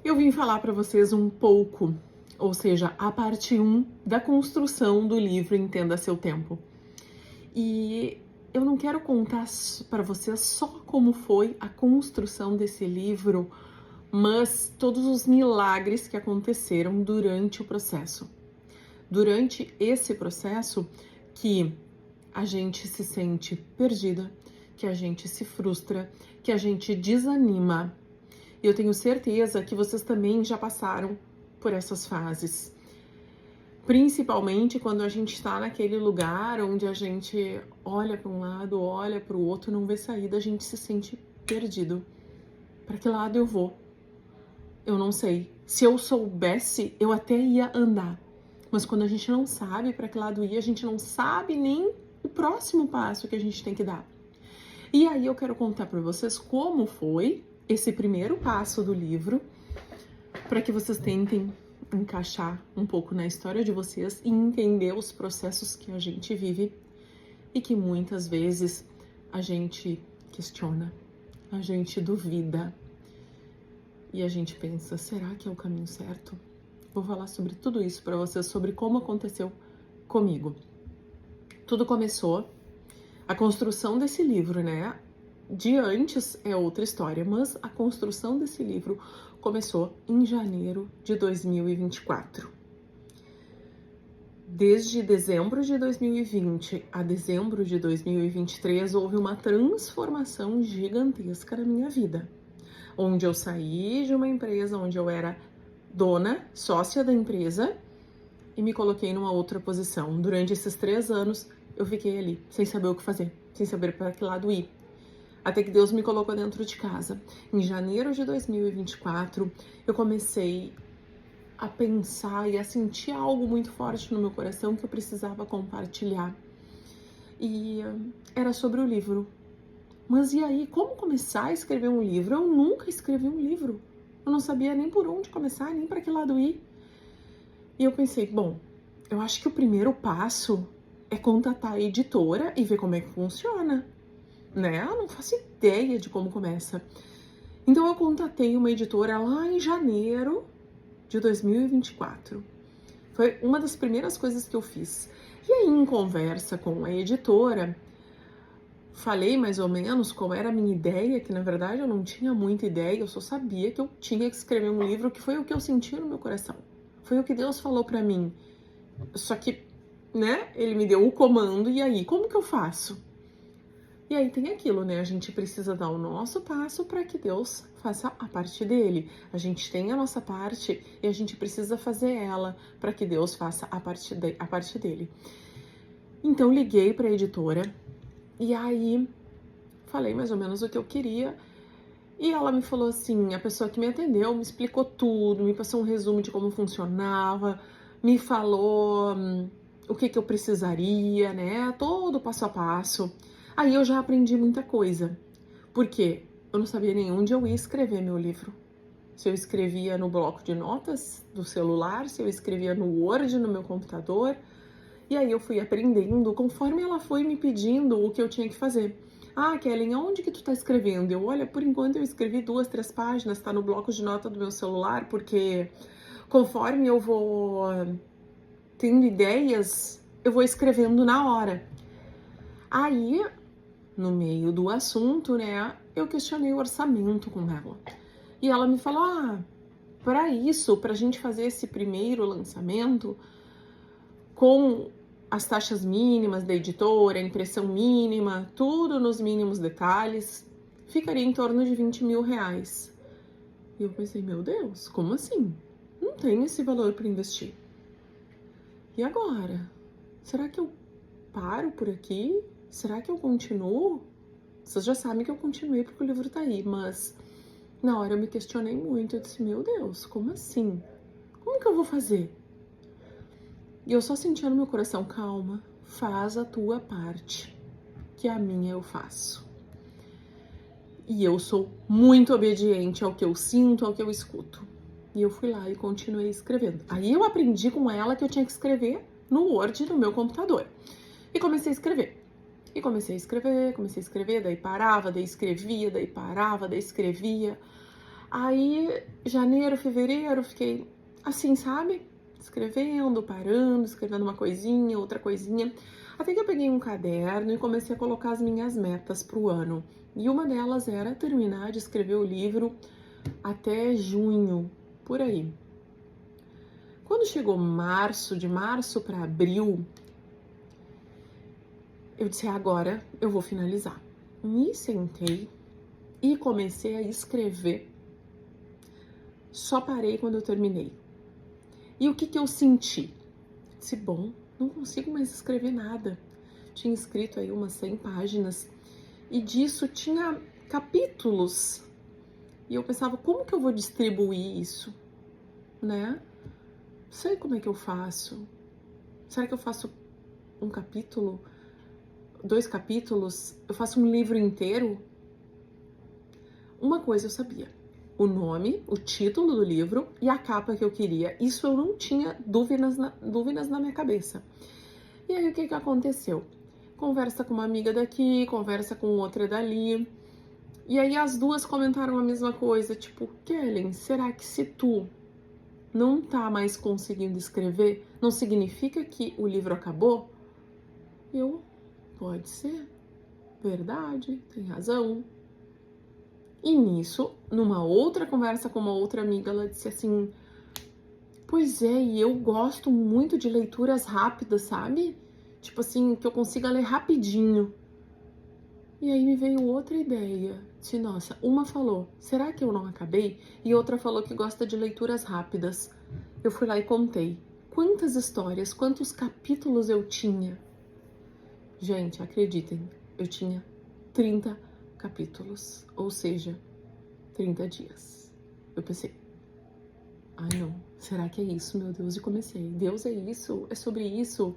Eu vim falar para vocês um pouco, ou seja, a parte 1 da construção do livro Entenda Seu Tempo. E eu não quero contar para vocês só como foi a construção desse livro, mas todos os milagres que aconteceram durante o processo. Durante esse processo que a gente se sente perdida, que a gente se frustra, que a gente desanima. E eu tenho certeza que vocês também já passaram por essas fases. Principalmente quando a gente está naquele lugar onde a gente olha para um lado, olha para o outro, não vê saída, a gente se sente perdido. Para que lado eu vou? Eu não sei. Se eu soubesse, eu até ia andar. Mas quando a gente não sabe para que lado ir, a gente não sabe nem o próximo passo que a gente tem que dar. E aí eu quero contar para vocês como foi esse primeiro passo do livro, para que vocês tentem encaixar um pouco na história de vocês e entender os processos que a gente vive e que muitas vezes a gente questiona, a gente duvida e a gente pensa, será que é o caminho certo? Vou falar sobre tudo isso para vocês, sobre como aconteceu comigo. Tudo começou, a construção desse livro, né? De antes é outra história, mas a construção desse livro começou em janeiro de 2024. Desde dezembro de 2020 a dezembro de 2023, houve uma transformação gigantesca na minha vida. Onde eu saí de uma empresa onde eu era dona, sócia da empresa, e me coloquei numa outra posição. Durante esses 3 anos, eu fiquei ali, sem saber o que fazer, sem saber para que lado ir. Até que Deus me colocou dentro de casa. Em janeiro de 2024, eu comecei a pensar e a sentir algo muito forte no meu coração que eu precisava compartilhar. E era sobre o livro. Mas e aí, como começar a escrever um livro? Eu nunca escrevi um livro. Eu não sabia nem por onde começar, nem para que lado ir. E eu pensei, bom, eu acho que o primeiro passo é contatar a editora e ver como é que funciona. Né? Eu não faço ideia de como começa. Então eu contatei uma editora lá em janeiro de 2024. Foi uma das primeiras coisas que eu fiz. E aí, em conversa com a editora, falei mais ou menos qual era a minha ideia, que na verdade eu não tinha muita ideia, eu só sabia que eu tinha que escrever um livro, que foi o que eu senti no meu coração. Foi o que Deus falou pra mim. Só que, né, ele me deu o comando, e aí, como que eu faço? E aí tem aquilo, né? A gente precisa dar o nosso passo para que Deus faça a parte dele. A gente tem a nossa parte e a gente precisa fazer ela para que Deus faça a parte dele. Então liguei para a editora e aí falei mais ou menos o que eu queria. E ela me falou assim, a pessoa que me atendeu me explicou tudo, me passou um resumo de como funcionava, me falou o que eu precisaria, né? Todo o passo a passo. Aí eu já aprendi muita coisa, porque eu não sabia nem onde eu ia escrever meu livro. Se eu escrevia no bloco de notas do celular, se eu escrevia no Word, no meu computador. E aí eu fui aprendendo conforme ela foi me pedindo o que eu tinha que fazer. Ah, Kellen, aonde que tu tá escrevendo? Eu, olha, por enquanto eu escrevi 2, 3 páginas, tá no bloco de nota do meu celular, porque conforme eu vou tendo ideias, eu vou escrevendo na hora. Aí, no meio do assunto, né, eu questionei o orçamento com ela. E ela me falou, para isso, pra gente fazer esse primeiro lançamento, com as taxas mínimas da editora, a impressão mínima, tudo nos mínimos detalhes, ficaria em torno de 20 mil reais. E eu pensei, meu Deus, como assim? Não tenho esse valor para investir. E agora? Será que eu paro por aqui? Será que eu continuo? Vocês já sabem que eu continuei porque o livro tá aí, mas na hora eu me questionei muito. Eu disse, meu Deus, como assim? Como que eu vou fazer? E eu só sentia no meu coração, calma, faz a tua parte, que a minha eu faço. E eu sou muito obediente ao que eu sinto, ao que eu escuto. E eu fui lá e continuei escrevendo. Aí eu aprendi com ela que eu tinha que escrever no Word no meu computador. E comecei a escrever. E comecei a escrever, daí parava, daí escrevia, daí parava, daí escrevia. Aí, janeiro, fevereiro, fiquei assim, sabe? Escrevendo, parando, escrevendo uma coisinha, outra coisinha. Até que eu peguei um caderno e comecei a colocar as minhas metas pro ano. E uma delas era terminar de escrever o livro até junho, por aí. Quando chegou março, de março para abril, eu disse, agora eu vou finalizar. Me sentei e comecei a escrever. Só parei quando eu terminei. E o que eu senti? Disse, bom, não consigo mais escrever nada. Tinha escrito aí umas 100 páginas e disso tinha capítulos. E eu pensava, como que eu vou distribuir isso, né? Não sei como é que eu faço. Será que eu faço um capítulo? 2 capítulos? Eu faço um livro inteiro? Uma coisa eu sabia. O nome, o título do livro e a capa que eu queria. Isso eu não tinha dúvidas na minha cabeça. E aí o que aconteceu? Conversa com uma amiga daqui, conversa com outra dali. E aí as duas comentaram a mesma coisa, tipo, Kellen, será que se tu não tá mais conseguindo escrever, não significa que o livro acabou? Pode ser, verdade, tem razão. E nisso, numa outra conversa com uma outra amiga, ela disse assim, pois é, e eu gosto muito de leituras rápidas, sabe? Tipo assim, que eu consiga ler rapidinho. E aí me veio outra ideia. Disse, nossa, uma falou, será que eu não acabei? E outra falou que gosta de leituras rápidas. Eu fui lá e contei. Quantas histórias, quantos capítulos eu tinha? Gente, acreditem, eu tinha 30 capítulos, ou seja, 30 dias. Eu pensei, ai não, será que é isso, meu Deus? E comecei, Deus é isso, é sobre isso.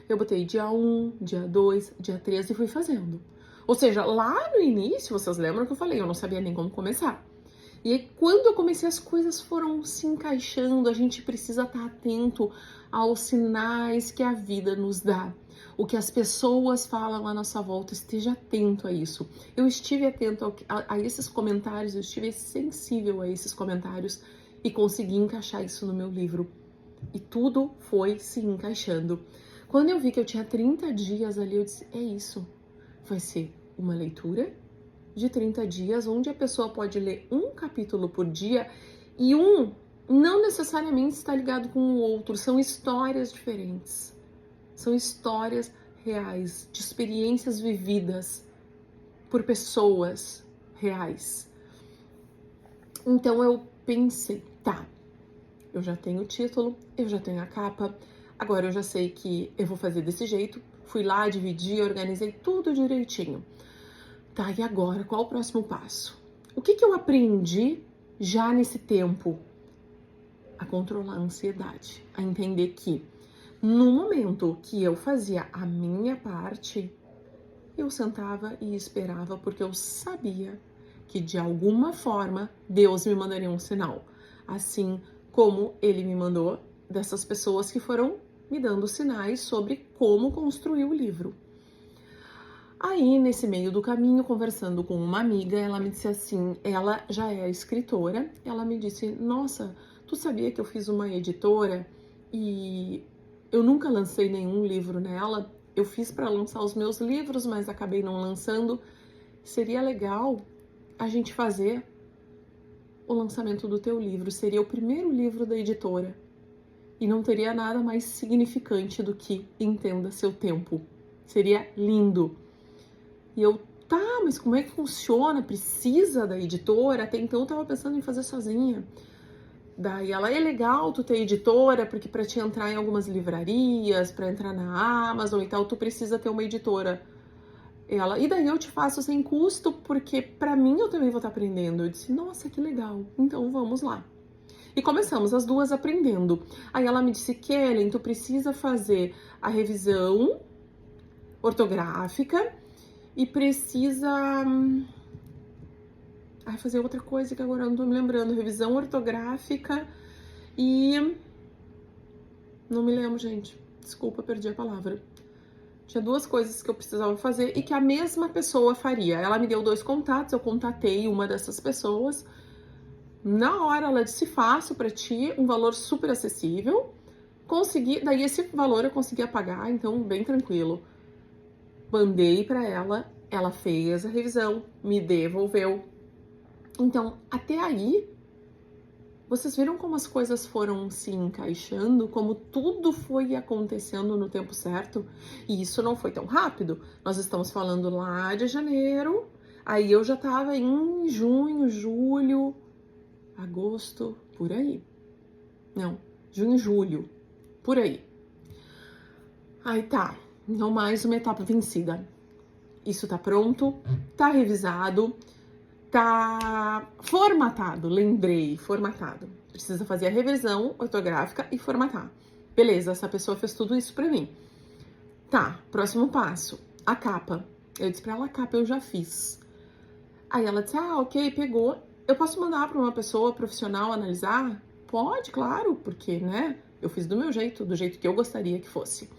Eu botei dia 1, dia 2, dia 3 e fui fazendo. Ou seja, lá no início, vocês lembram que eu falei, eu não sabia nem como começar. E aí, quando eu comecei, as coisas foram se encaixando, a gente precisa estar atento aos sinais que a vida nos dá. O que as pessoas falam à nossa volta, esteja atento a isso. Eu estive atento a esses comentários, eu estive sensível a esses comentários e consegui encaixar isso no meu livro. E tudo foi se encaixando. Quando eu vi que eu tinha 30 dias ali, eu disse, é isso. Vai ser uma leitura de 30 dias, onde a pessoa pode ler um capítulo por dia e um não necessariamente está ligado com o outro, são histórias diferentes. São histórias reais, de experiências vividas por pessoas reais. Então eu pensei, tá, eu já tenho o título, eu já tenho a capa, agora eu já sei que eu vou fazer desse jeito. Fui lá, dividi, organizei tudo direitinho. Tá, e agora, qual o próximo passo? O que eu aprendi já nesse tempo? A controlar a ansiedade, a entender que no momento que eu fazia a minha parte, eu sentava e esperava, porque eu sabia que de alguma forma Deus me mandaria um sinal. Assim como Ele me mandou dessas pessoas que foram me dando sinais sobre como construir o livro. Aí, nesse meio do caminho, conversando com uma amiga, ela me disse assim, ela já é escritora, ela me disse, nossa, tu sabia que eu fiz uma editora e eu nunca lancei nenhum livro nela? Eu fiz para lançar os meus livros, mas acabei não lançando. Seria legal a gente fazer o lançamento do teu livro, seria o primeiro livro da editora. E não teria nada mais significante do que entenda seu tempo. Seria lindo. E eu, tá, mas como é que funciona? Precisa da editora? Até então eu tava pensando em fazer sozinha. Daí ela, é legal tu ter editora, porque pra te entrar em algumas livrarias, pra entrar na Amazon e tal, tu precisa ter uma editora. Ela, e daí eu te faço sem custo, porque pra mim eu também vou estar aprendendo. Eu disse, nossa, que legal, então vamos lá. E começamos as duas aprendendo. Aí ela me disse, Kellen, tu precisa fazer a revisão ortográfica e precisa fazer outra coisa que agora eu não tô me lembrando. Revisão ortográfica e... não me lembro, gente. Desculpa, perdi a palavra. Tinha 2 coisas que eu precisava fazer e que a mesma pessoa faria. Ela me deu 2 contatos, eu contatei uma dessas pessoas Na hora ela disse, faço pra ti, um valor super acessível. Consegui, daí esse valor eu consegui pagar, então bem tranquilo. Mandei pra ela, ela fez a revisão, me devolveu. Então, até aí, vocês viram como as coisas foram se encaixando, como tudo foi acontecendo no tempo certo? E isso não foi tão rápido. Nós estamos falando lá de janeiro, aí eu já tava em junho, julho, agosto, por aí. Não, junho, julho, por aí. Aí tá, então mais uma etapa vencida. Isso tá pronto, tá revisado, tá formatado, lembrei, formatado. Precisa fazer a revisão ortográfica e formatar. Beleza, essa pessoa fez tudo isso pra mim. Tá, próximo passo, a capa. Eu disse pra ela, a capa eu já fiz. Aí ela disse, ok, pegou. Eu posso mandar pra uma pessoa profissional analisar? Pode, claro, porque, né, eu fiz do meu jeito, do jeito que eu gostaria que fosse.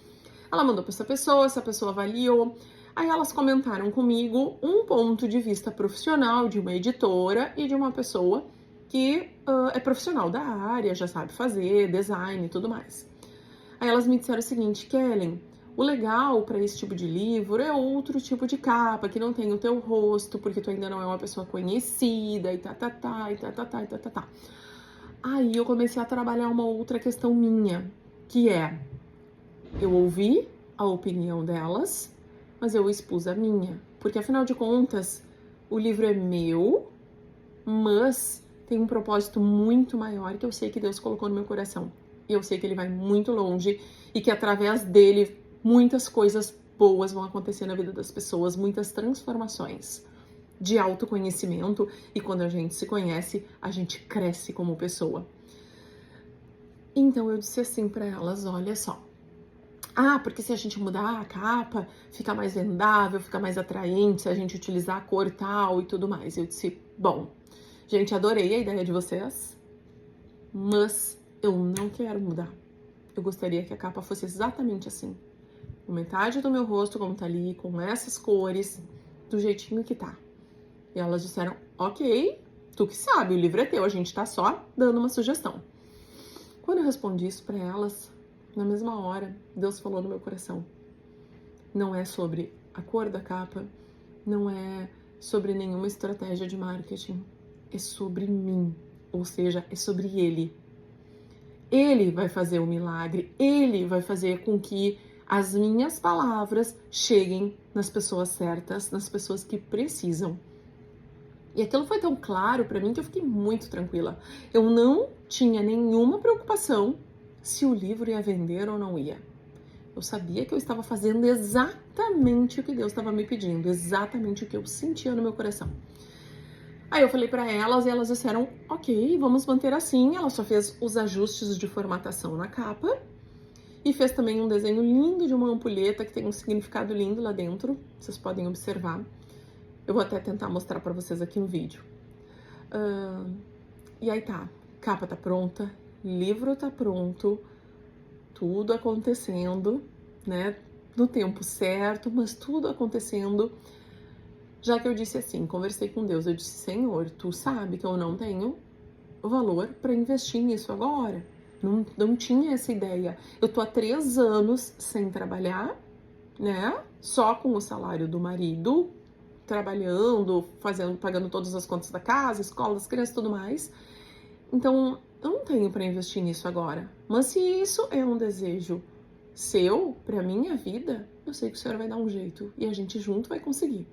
Ela mandou pra essa pessoa avaliou. Aí elas comentaram comigo um ponto de vista profissional de uma editora e de uma pessoa que é profissional da área, já sabe fazer design e tudo mais. Aí elas me disseram o seguinte, Kellen, o legal para esse tipo de livro é outro tipo de capa, que não tem o teu rosto, porque tu ainda não é uma pessoa conhecida, e tá. Aí eu comecei a trabalhar uma outra questão minha, que é, eu ouvi a opinião delas, mas eu expus a minha. Porque, afinal de contas, o livro é meu, mas tem um propósito muito maior que eu sei que Deus colocou no meu coração. E eu sei que ele vai muito longe e que, através dele, muitas coisas boas vão acontecer na vida das pessoas, muitas transformações de autoconhecimento. E quando a gente se conhece, a gente cresce como pessoa. Então, eu disse assim para elas, olha só. Porque se a gente mudar a capa, fica mais vendável, fica mais atraente, se a gente utilizar a cor tal e tudo mais. Eu disse, bom, gente, adorei a ideia de vocês, mas eu não quero mudar. Eu gostaria que a capa fosse exatamente assim. Com metade do meu rosto, como tá ali, com essas cores, do jeitinho que tá. E elas disseram, ok, tu que sabe, o livro é teu, a gente tá só dando uma sugestão. Quando eu respondi isso pra elas, na mesma hora, Deus falou no meu coração. Não é sobre a cor da capa, não é sobre nenhuma estratégia de marketing, é sobre mim, ou seja, é sobre Ele. Ele vai fazer o milagre, Ele vai fazer com que as minhas palavras cheguem nas pessoas certas, nas pessoas que precisam. E aquilo foi tão claro pra mim que eu fiquei muito tranquila. Eu não tinha nenhuma preocupação se o livro ia vender ou não ia. Eu sabia que eu estava fazendo exatamente o que Deus estava me pedindo, exatamente o que eu sentia no meu coração. Aí eu falei para elas e elas disseram, ok, vamos manter assim. Ela só fez os ajustes de formatação na capa e fez também um desenho lindo de uma ampulheta que tem um significado lindo lá dentro, vocês podem observar. Eu vou até tentar mostrar para vocês aqui no vídeo. E aí tá, capa tá pronta, livro tá pronto, tudo acontecendo, né, no tempo certo, mas tudo acontecendo. Já que eu disse assim, conversei com Deus, eu disse, Senhor, tu sabe que eu não tenho valor para investir nisso agora. Não tinha essa ideia. Eu tô há 3 anos sem trabalhar, né, só com o salário do marido, trabalhando, pagando todas as contas da casa, escola das crianças e tudo mais. Então, eu não tenho para investir nisso agora. Mas se isso é um desejo seu, para minha vida, eu sei que o Senhor vai dar um jeito e a gente junto vai conseguir.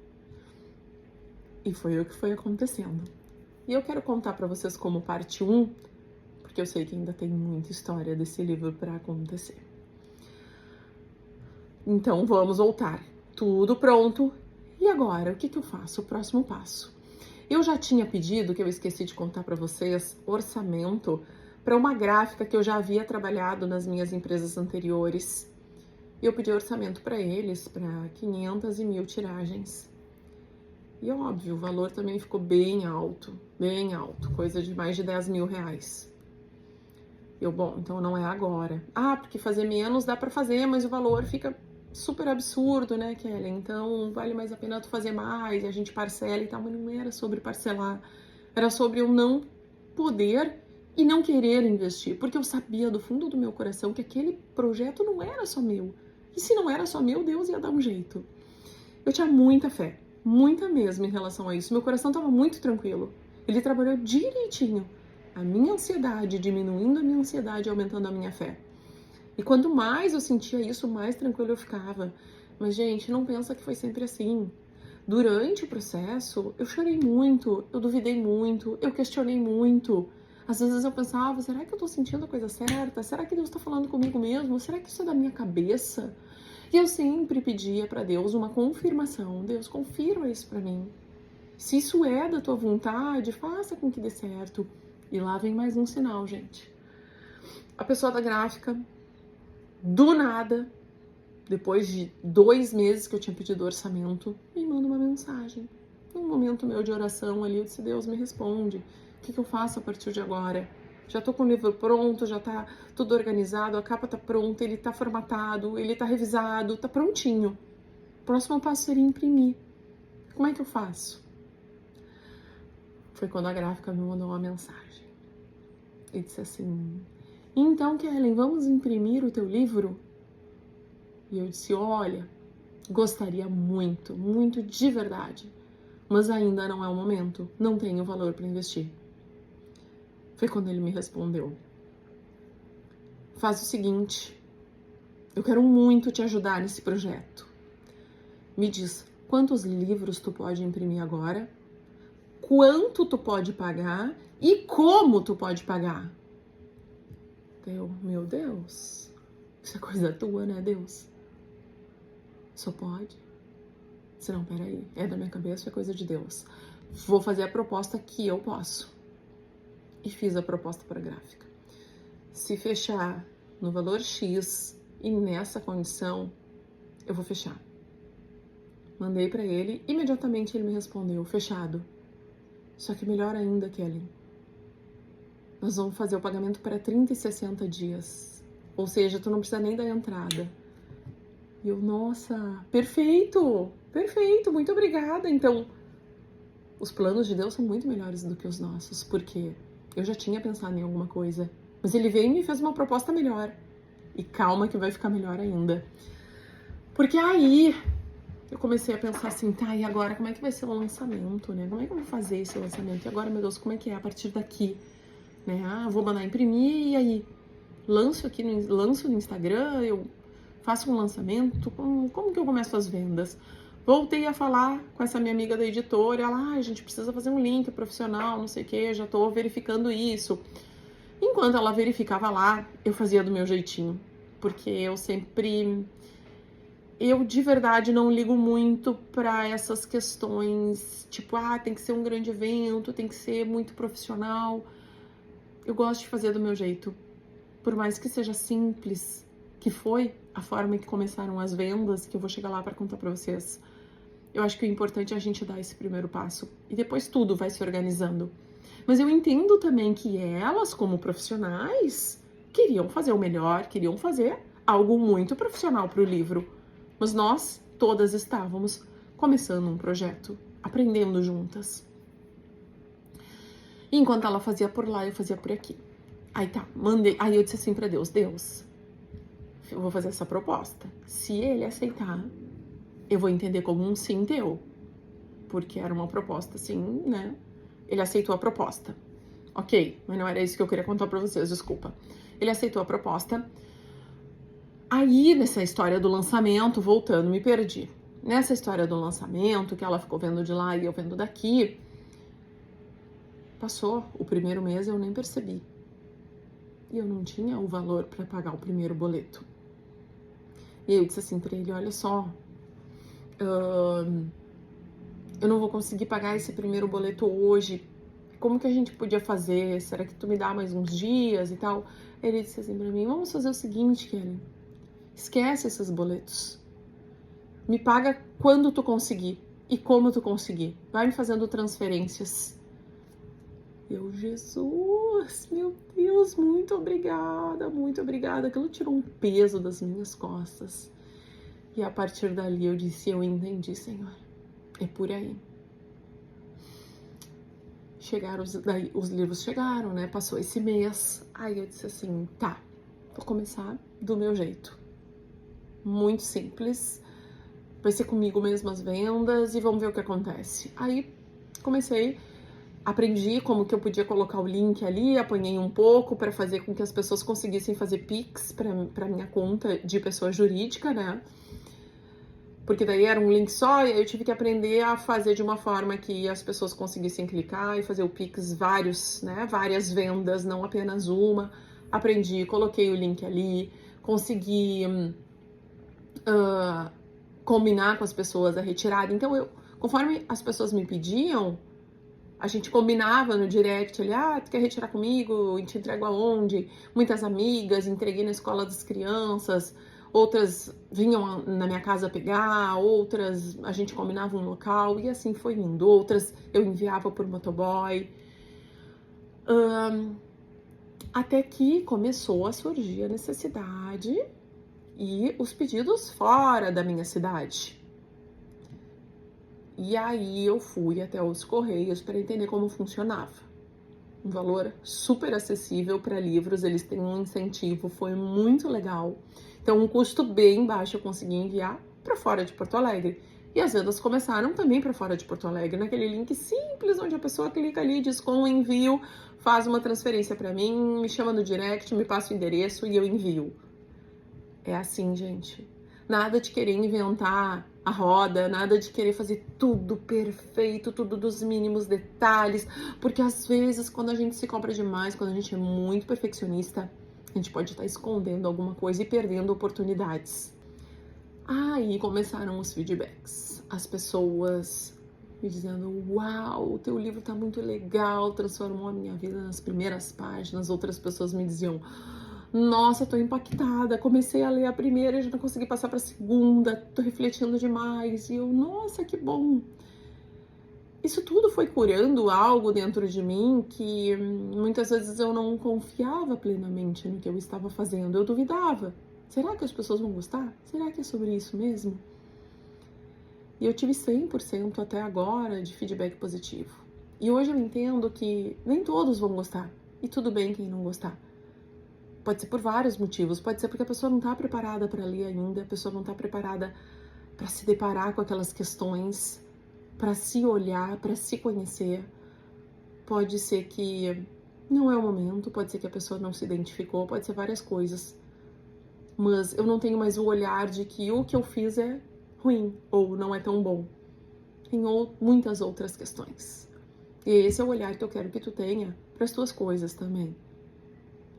E foi o que foi acontecendo. E eu quero contar para vocês como parte 1, porque eu sei que ainda tem muita história desse livro para acontecer. Então, vamos voltar. Tudo pronto. E agora, o que eu faço? O próximo passo. Eu já tinha pedido, que eu esqueci de contar para vocês, orçamento para uma gráfica que eu já havia trabalhado nas minhas empresas anteriores. E eu pedi orçamento para eles, para 500 e 1.000 tiragens. E óbvio, o valor também ficou bem alto, coisa de mais de 10 mil reais. Bom, então não é agora. Porque fazer menos dá para fazer, mas o valor fica super absurdo, né, Kelly? Então vale mais a pena tu fazer mais, a gente parcela e tal, mas não era sobre parcelar, era sobre eu não poder e não querer investir, porque eu sabia do fundo do meu coração que aquele projeto não era só meu. E se não era só meu, Deus ia dar um jeito. Eu tinha muita fé, muita mesmo em relação a isso. Meu coração estava muito tranquilo. Ele trabalhou direitinho. A minha ansiedade, diminuindo a minha ansiedade, aumentando a minha fé. E quanto mais eu sentia isso, mais tranquilo eu ficava. Mas, gente, não pensa que foi sempre assim. Durante o processo, eu chorei muito, eu duvidei muito, eu questionei muito. Às vezes eu pensava, será que eu tô sentindo a coisa certa? Será que Deus tá falando comigo mesmo? Será que isso é da minha cabeça? E eu sempre pedia para Deus uma confirmação. Deus, confirma isso para mim. Se isso é da tua vontade, faça com que dê certo. E lá vem mais um sinal, gente. A pessoa da gráfica, do nada, depois de 2 meses que eu tinha pedido orçamento, me manda uma mensagem. Num momento meu de oração ali, eu disse, Deus, me responde. O que eu faço a partir de agora? Já tô com o livro pronto, já tá tudo organizado, a capa tá pronta, ele tá formatado, ele tá revisado, tá prontinho. O próximo passo seria imprimir. Como é que eu faço? Foi quando a gráfica me mandou uma mensagem. E disse assim, então, Kellen, vamos imprimir o teu livro? E eu disse, olha, gostaria muito, muito de verdade, mas ainda não é o momento, não tenho valor para investir. Foi quando ele me respondeu, faz o seguinte, eu quero muito te ajudar nesse projeto. Me diz, quantos livros tu pode imprimir agora? Quanto tu pode pagar e como tu pode pagar? Meu Deus, isso é coisa tua, né, Deus? Só pode? Se não, peraí, é da minha cabeça, é coisa de Deus. Vou fazer a proposta que eu posso. E fiz a proposta para a gráfica. Se fechar no valor X e nessa condição, eu vou fechar. Mandei para ele, imediatamente ele me respondeu, fechado. Só que melhor ainda, Kelly, nós vamos fazer o pagamento para 30 e 60 dias. Ou seja, tu não precisa nem da entrada. E eu, nossa, perfeito, perfeito, muito obrigada. Então, os planos de Deus são muito melhores do que os nossos, porque eu já tinha pensado em alguma coisa, mas ele veio e me fez uma proposta melhor. E calma que vai ficar melhor ainda. Porque aí eu comecei a pensar assim, tá, e agora como é que vai ser o lançamento, né? Como é que eu vou fazer esse lançamento? E agora, meu Deus, como é que é a partir daqui? Né? Ah, vou mandar imprimir e aí lanço no Instagram, eu faço um lançamento, como que eu começo as vendas? Voltei a falar com essa minha amiga da editora, ela, a gente precisa fazer um link profissional, não sei o que, já tô verificando isso. Enquanto ela verificava lá, eu fazia do meu jeitinho, porque eu de verdade não ligo muito para essas questões, tipo, tem que ser um grande evento, tem que ser muito profissional. Eu gosto de fazer do meu jeito, por mais que seja simples, que foi a forma que começaram as vendas, que eu vou chegar lá para contar para vocês. Eu acho que o importante é a gente dar esse primeiro passo e depois tudo vai se organizando. Mas eu entendo também que elas, como profissionais, queriam fazer o melhor, queriam fazer algo muito profissional para o livro. Mas nós todas estávamos começando um projeto, aprendendo juntas. E enquanto ela fazia por lá, eu fazia por aqui. Aí tá, mandei. Aí eu disse assim pra Deus, eu vou fazer essa proposta. Se ele aceitar, eu vou entender como um sim teu. Porque era uma proposta assim, né? Ele aceitou a proposta. Ok, mas não era isso que eu queria contar pra vocês, desculpa. Ele aceitou a proposta. Aí, nessa história do lançamento, voltando, me perdi. Nessa história do lançamento, que ela ficou vendo de lá e eu vendo daqui, passou o primeiro mês, eu nem percebi. E eu não tinha o valor para pagar o primeiro boleto. E eu disse assim para ele, olha só, eu não vou conseguir pagar esse primeiro boleto hoje. Como que a gente podia fazer? Será que tu me dá mais uns dias e tal? Ele disse assim pra mim, vamos fazer o seguinte, Kelly. Esquece esses boletos. Me paga quando tu conseguir e como tu conseguir. Vai me fazendo transferências. Eu, Jesus, meu Deus, muito obrigada, muito obrigada. Aquilo tirou um peso das minhas costas. E a partir dali eu disse, eu entendi, Senhor. É por aí. daí os livros chegaram, né? Passou esse mês. Aí eu disse assim, tá, vou começar do meu jeito. Muito simples. Vai ser comigo mesmo as vendas e vamos ver o que acontece. Aí comecei, aprendi como que eu podia colocar o link ali, apanhei um pouco para fazer com que as pessoas conseguissem fazer Pix para minha conta de pessoa jurídica, né? Porque daí era um link só e aí eu tive que aprender a fazer de uma forma que as pessoas conseguissem clicar e fazer o Pix várias vendas, não apenas uma. Aprendi, coloquei o link ali, consegui combinar com as pessoas a retirada. Então, conforme as pessoas me pediam, a gente combinava no direct ali, tu quer retirar comigo? Eu te entrego aonde? Muitas amigas, entreguei na escola das crianças, outras vinham na minha casa pegar, outras a gente combinava um local e assim foi indo. Outras eu enviava por motoboy. Até que começou a surgir a necessidade e os pedidos fora da minha cidade. E aí eu fui até os Correios para entender como funcionava. Um valor super acessível para livros, eles têm um incentivo, foi muito legal. Então, um custo bem baixo eu consegui enviar para fora de Porto Alegre. E as vendas começaram também para fora de Porto Alegre, naquele link simples onde a pessoa clica ali, diz com o envio, faz uma transferência para mim, me chama no direct, me passa o endereço e eu envio. É assim, gente. Nada de querer inventar a roda, nada de querer fazer tudo perfeito, tudo dos mínimos detalhes, porque às vezes quando a gente se cobra demais, quando a gente é muito perfeccionista, a gente pode estar escondendo alguma coisa e perdendo oportunidades. Aí começaram os feedbacks, as pessoas me dizendo, uau, o teu livro tá muito legal, transformou a minha vida nas primeiras páginas. Outras pessoas me diziam, nossa, tô impactada, comecei a ler a primeira e já não consegui passar pra segunda, tô refletindo demais. E eu, nossa, que bom. Isso tudo foi curando algo dentro de mim que muitas vezes eu não confiava plenamente no que eu estava fazendo, eu duvidava. Será que as pessoas vão gostar? Será que é sobre isso mesmo? E eu tive 100% até agora de feedback positivo. E hoje eu entendo que nem todos vão gostar. E tudo bem quem não gostar. Pode ser por vários motivos. Pode ser porque a pessoa não está preparada para ler ainda, a pessoa não está preparada para se deparar com aquelas questões, para se olhar, para se conhecer. Pode ser que não é o momento, pode ser que a pessoa não se identificou, pode ser várias coisas. Mas eu não tenho mais o olhar de que o que eu fiz é ruim ou não é tão bom. Tem muitas outras questões. E esse é o olhar que eu quero que tu tenha para as tuas coisas também.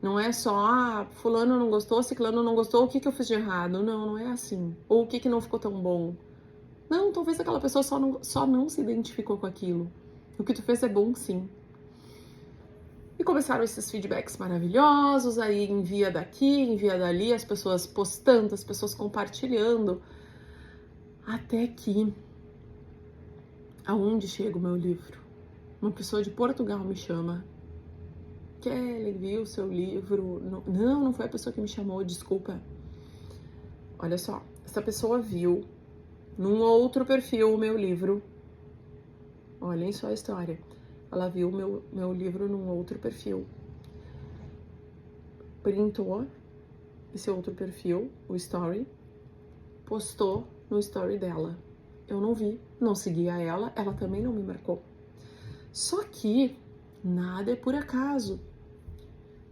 Não é só, fulano não gostou, ciclano não gostou, o que eu fiz de errado? Não, não é assim. Ou o que não ficou tão bom? Não, talvez aquela pessoa só não se identificou com aquilo. O que tu fez é bom, sim. E começaram esses feedbacks maravilhosos, aí envia daqui, envia dali, as pessoas postando, as pessoas compartilhando. Até que, aonde chega o meu livro? Uma pessoa de Portugal me chama. Kelly, viu o seu livro? Não foi a pessoa que me chamou, desculpa. Olha só, essa pessoa viu num outro perfil o meu livro. Olhem só a história. Ela viu o meu livro num outro perfil. Printou esse outro perfil, o story, postou no story dela. Eu não vi, não seguia ela, ela também não me marcou. Só que nada é por acaso.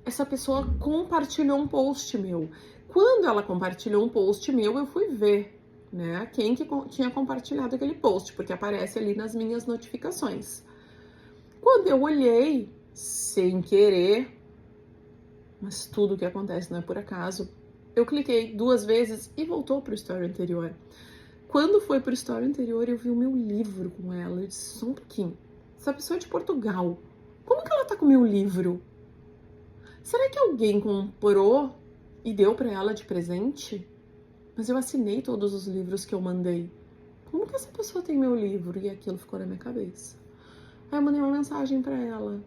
Essa pessoa compartilhou um post meu. Quando ela compartilhou um post meu, eu fui ver, né, quem que tinha compartilhado aquele post, porque aparece ali nas minhas notificações. Quando eu olhei, sem querer, mas tudo que acontece não é por acaso, eu cliquei 2 vezes e voltou para o story anterior. Quando foi para o story anterior, eu vi o meu livro com ela. Eu disse, só um pouquinho. Essa pessoa é de Portugal. Como que ela tá com o meu livro? Será que alguém comprou e deu para ela de presente? Mas eu assinei todos os livros que eu mandei. Como que essa pessoa tem meu livro? E aquilo ficou na minha cabeça. Aí eu mandei uma mensagem para ela.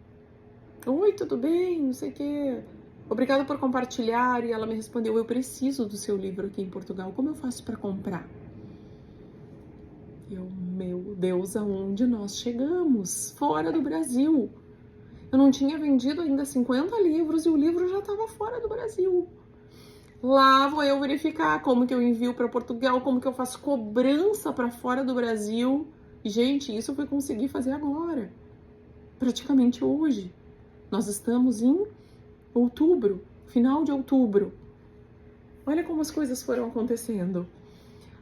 Oi, tudo bem? Não sei o quê. Obrigada por compartilhar. E ela me respondeu, eu preciso do seu livro aqui em Portugal. Como eu faço para comprar? Eu, meu Deus, aonde nós chegamos? Fora do Brasil. Eu não tinha vendido ainda 50 livros e o livro já estava fora do Brasil. Lá vou eu verificar como que eu envio para Portugal, como que eu faço cobrança para fora do Brasil. E, gente, isso eu fui conseguir fazer agora. Praticamente hoje. Nós estamos em outubro, final de outubro. Olha como as coisas foram acontecendo.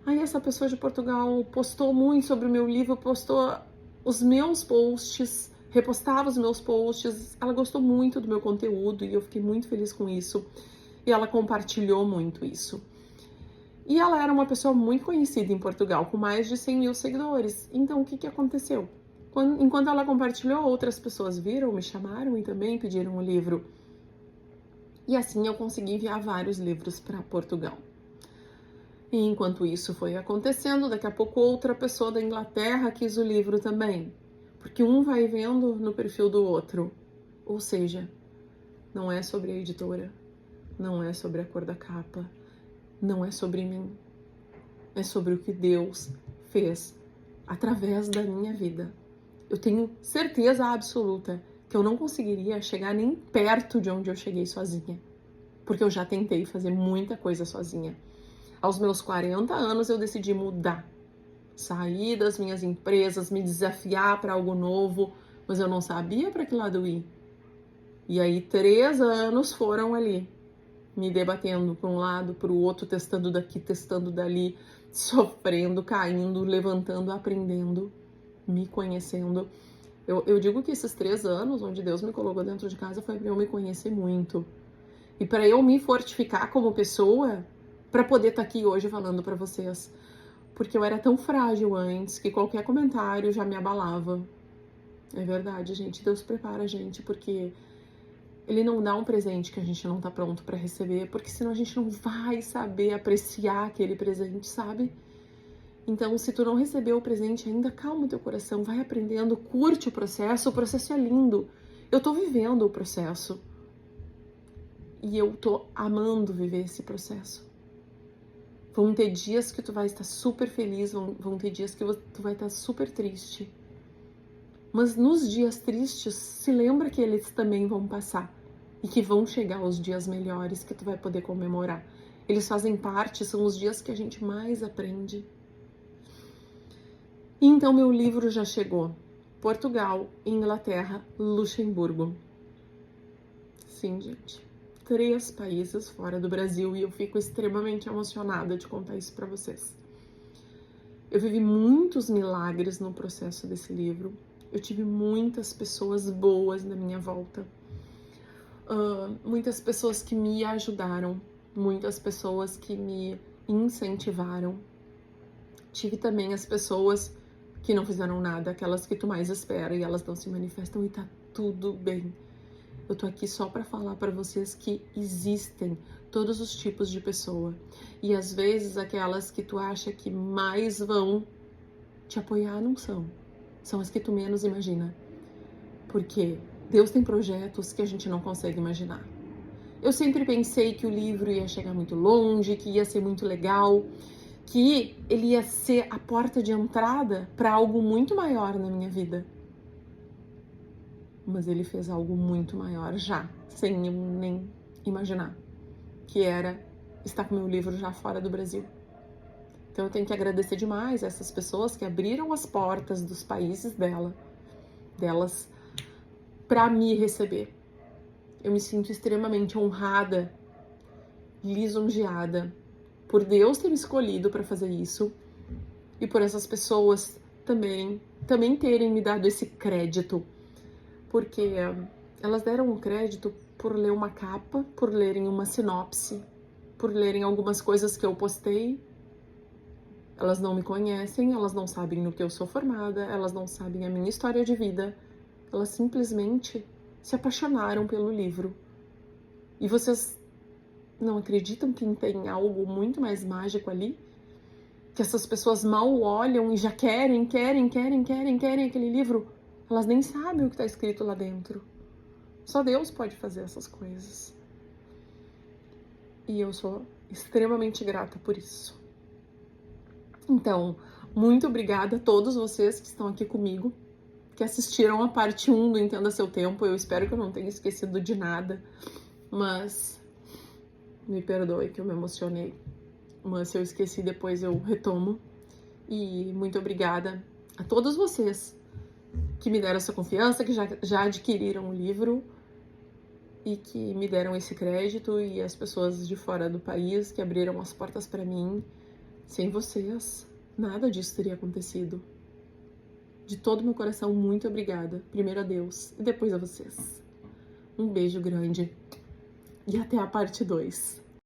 Aí essa pessoa de Portugal postou muito sobre o meu livro, postou os meus posts, repostava os meus posts. Ela gostou muito do meu conteúdo e eu fiquei muito feliz com isso. E ela compartilhou muito isso. E ela era uma pessoa muito conhecida em Portugal, com mais de 100 mil seguidores. Então, o que aconteceu? Enquanto ela compartilhou, outras pessoas viram, me chamaram e também pediram o livro. E assim eu consegui enviar vários livros para Portugal. E enquanto isso foi acontecendo, daqui a pouco outra pessoa da Inglaterra quis o livro também. Porque um vai vendo no perfil do outro. Ou seja, não é sobre a editora. Não é sobre a cor da capa, não é sobre mim, é sobre o que Deus fez através da minha vida. Eu tenho certeza absoluta que eu não conseguiria chegar nem perto de onde eu cheguei sozinha, porque eu já tentei fazer muita coisa sozinha. Aos meus 40 anos eu decidi mudar, sair das minhas empresas, me desafiar para algo novo, mas eu não sabia para que lado ir. E aí 3 anos foram ali, me debatendo para um lado, para o outro, testando daqui, testando dali, sofrendo, caindo, levantando, aprendendo, me conhecendo. Eu digo que esses 3 anos, onde Deus me colocou dentro de casa, foi para eu me conhecer muito. E para eu me fortificar como pessoa, para poder estar aqui hoje falando para vocês. Porque eu era tão frágil antes, que qualquer comentário já me abalava. É verdade, gente. Deus prepara a gente, porque Ele não dá um presente que a gente não tá pronto para receber, porque senão a gente não vai saber apreciar aquele presente, sabe? Então, se tu não recebeu o presente ainda, calma o teu coração, vai aprendendo, curte o processo é lindo. Eu tô vivendo o processo. E eu tô amando viver esse processo. Vão ter dias que tu vai estar super feliz, vão ter dias que tu vai estar super triste. Mas nos dias tristes, se lembra que eles também vão passar. E que vão chegar os dias melhores que tu vai poder comemorar. Eles fazem parte, são os dias que a gente mais aprende. E então meu livro já chegou. Portugal, Inglaterra, Luxemburgo. Sim, gente. 3 países fora do Brasil e eu fico extremamente emocionada de contar isso pra vocês. Eu vivi muitos milagres no processo desse livro. Eu tive muitas pessoas boas na minha volta. Muitas pessoas que me ajudaram, muitas pessoas que me incentivaram. Tive também as pessoas que não fizeram nada, aquelas que tu mais espera e elas não se manifestam e tá tudo bem. Eu tô aqui só pra falar pra vocês que existem todos os tipos de pessoa. E às vezes aquelas que tu acha que mais vão te apoiar não são. São as que tu menos imagina. Porque Deus tem projetos que a gente não consegue imaginar. Eu sempre pensei que o livro ia chegar muito longe, que ia ser muito legal, que ele ia ser a porta de entrada para algo muito maior na minha vida. Mas ele fez algo muito maior já, sem eu nem imaginar, que era estar com meu livro já fora do Brasil. Então eu tenho que agradecer demais essas pessoas que abriram as portas dos países delas, para me receber. Eu me sinto extremamente honrada, lisonjeada por Deus ter me escolhido para fazer isso e por essas pessoas também terem me dado esse crédito, porque elas deram um crédito por ler uma capa, por lerem uma sinopse, por lerem algumas coisas que eu postei. Elas não me conhecem, elas não sabem no que eu sou formada, elas não sabem a minha história de vida. Elas simplesmente se apaixonaram pelo livro. E vocês não acreditam que tem algo muito mais mágico ali? Que essas pessoas mal olham e já querem aquele livro. Elas nem sabem o que está escrito lá dentro. Só Deus pode fazer essas coisas. E eu sou extremamente grata por isso. Então, Muito obrigada a todos vocês que estão aqui comigo, que assistiram a parte 1 do Entenda Seu Tempo. Eu espero que eu não tenha esquecido de nada, mas me perdoe que eu me emocionei. Mas se eu esqueci, depois eu retomo. E muito obrigada a todos vocês que me deram essa confiança, que já adquiriram o livro e que me deram esse crédito, e as pessoas de fora do país que abriram as portas para mim. Sem vocês, nada disso teria acontecido. De todo meu coração, muito obrigada. Primeiro a Deus e depois a vocês. Um beijo grande e até a parte 2.